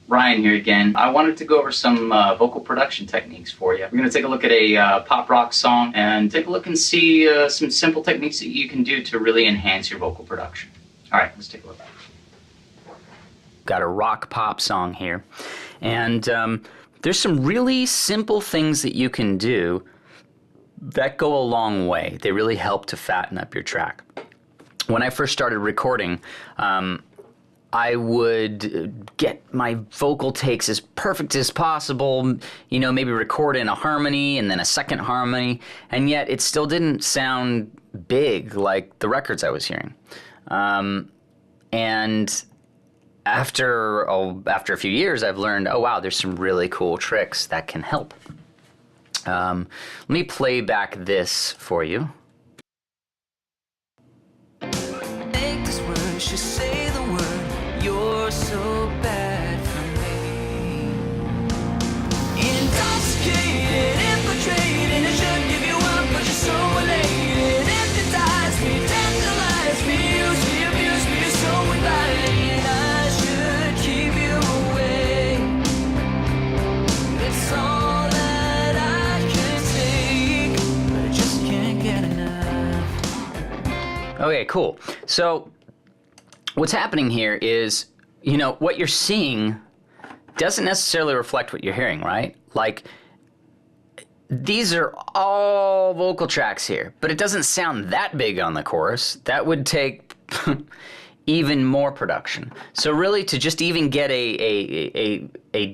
Ryan here again. I wanted to go over some vocal production techniques for you. We're going to take a look at a pop rock song and take a look and see some simple techniques that you can do to really enhance your vocal production. All right, let's take a look. Got a rock pop song here, and there's some really simple things that you can do that go a long way. They really help to fatten up your track. When I first started recording, I would get my vocal takes as perfect as possible, you know, maybe record in a harmony and then a second harmony, and yet it still didn't sound big like the records I was hearing. And after a few years, I've learned, oh wow, there's some really cool tricks that can help. Let me play back this for you. Make this word, just say the word. You're so bad for me. Intoxicated, infiltrated, it should give you up, but you're so elated. Hypnotize me, tantalize me, use me, abuse me, you're so inviting. I should keep you away. It's all that I can take, but I just can't get enough. Okay, cool. So what's happening here is, you know, what you're seeing doesn't necessarily reflect what you're hearing, right? Like, these are all vocal tracks here, but it doesn't sound that big on the chorus. That would take even more production. So really, to just even get a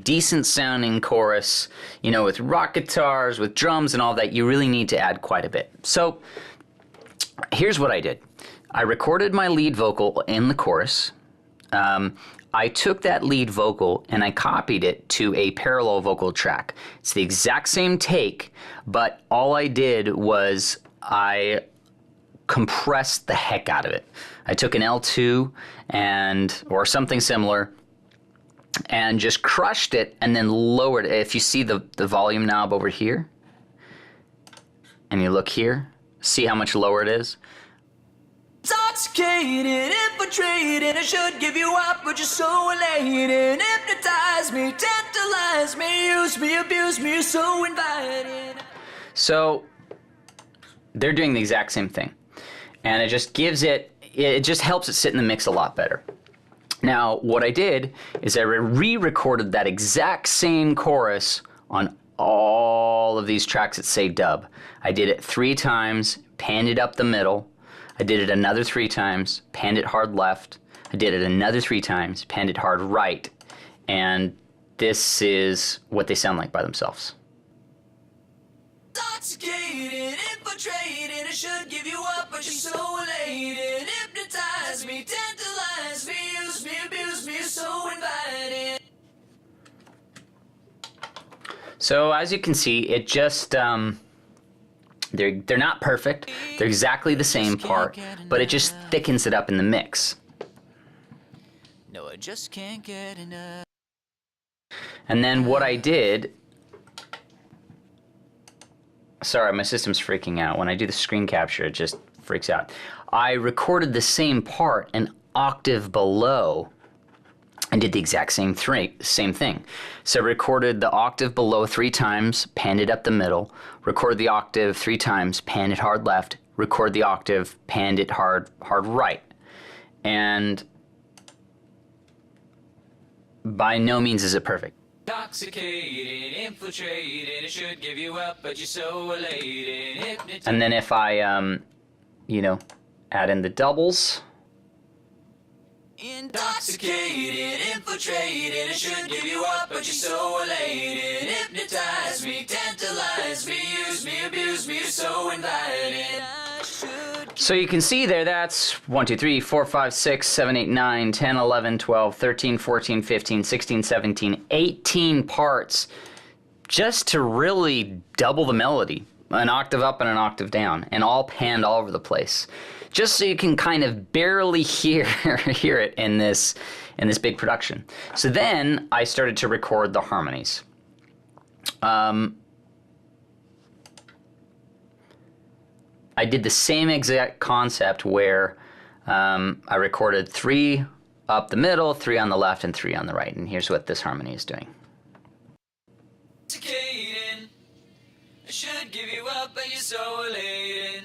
decent sounding chorus, you know, with rock guitars, with drums and all that, you really need to add quite a bit. So here's what I did. I recorded my lead vocal in the chorus. I took that lead vocal and I copied it to a parallel vocal track. It's the exact same take, but all I did was I compressed the heck out of it. I took an L2 or something similar and just crushed it and then lowered it. If you see the volume knob over here and you look here, see how much lower it is? Intoxicated, infiltrated, I should give you up, but you're so elated. Hypnotize me, tantalize me, use me, abuse me, you're so inviting. So they're doing the exact same thing, and it just helps it sit in the mix a lot better. Now, what I did is I re-recorded that exact same chorus on all of these tracks that say dub. I did it 3 times, panned it up the middle. I did it another 3 times, panned it hard left. I did it another 3 times, panned it hard right. And this is what they sound like by themselves. Intoxicated, infiltrated, I should give you up, but you're so elated. Hypnotize me, tantalize me, use me, abuse me, you're so inviting. So as you can see, it just, they're not perfect. They're exactly the same part, but it just thickens it up in the mix. No, I just can't get enough. And then what I did, sorry, my system's freaking out. When I do the screen capture, it just freaks out. I recorded the same part an octave below and did the exact same thing. So recorded the octave below 3 times, panned it up the middle, record the octave 3 times, panned it hard left, record the octave, panned it hard right. And by no means is it perfect. Intoxicated, infiltrated, it should give you up, but you're so elated. Hypnotized. And then if I, you know, add in the doubles. Intoxicated, infiltrated, it should give you up, but you're so elated. Hypnotize me, tantalize me, use me, abuse me, you're so inviting. So you can see there, that's 1, 2, 3, 4, 5, 6, 7, 8, 9, 10, 11, 12, 13, 14, 15, 16, 17, 18 parts just to really double the melody. An octave up and an octave down, and all panned all over the place. Just so you can kind of barely hear it in this big production. So then I started to record the harmonies. I did the same exact concept where I recorded 3 up the middle, 3 on the left, and 3 on the right. And here's what this harmony is doing. Intoxicating. I should give you up, but you're so elated.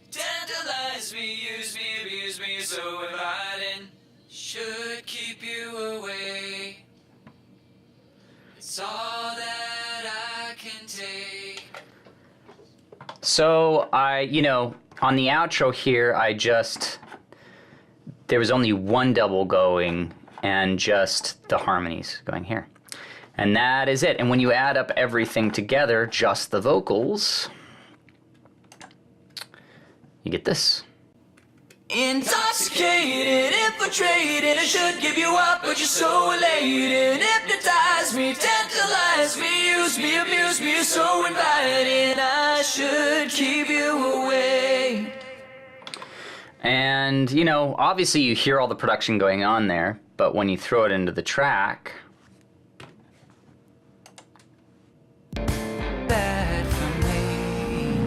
Tantalize me, use me, abuse me, you're so inviting. Should keep you away. It's all that I can take. So on the outro here, there was only one double going and just the harmonies going here. And that is it. And when you add up everything together, just the vocals, you get this. Intoxicated, infiltrated, I should give you up, but you're so elated. Hypnotize me, tantalize me, use me, abuse me, you're so inviting. I should keep you away. And, obviously you hear all the production going on there, but when you throw it into the track, Bad for me.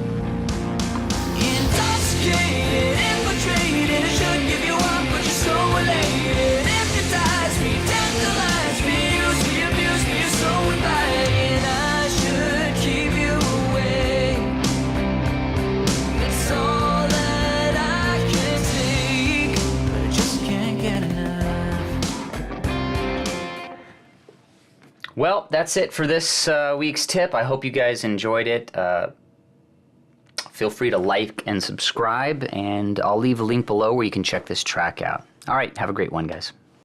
Intoxicated, infiltrated, I should give you up, but you're so elated. Hypnotize me, tantalize me, use me, abuse me, you're so inviting. I should keep you away. It's all that I can take, but I just can't get enough. well, that's it for this week's tip. I hope you guys enjoyed it. Feel free to like and subscribe, and I'll leave a link below where you can check this track out. All right, have a great one, guys.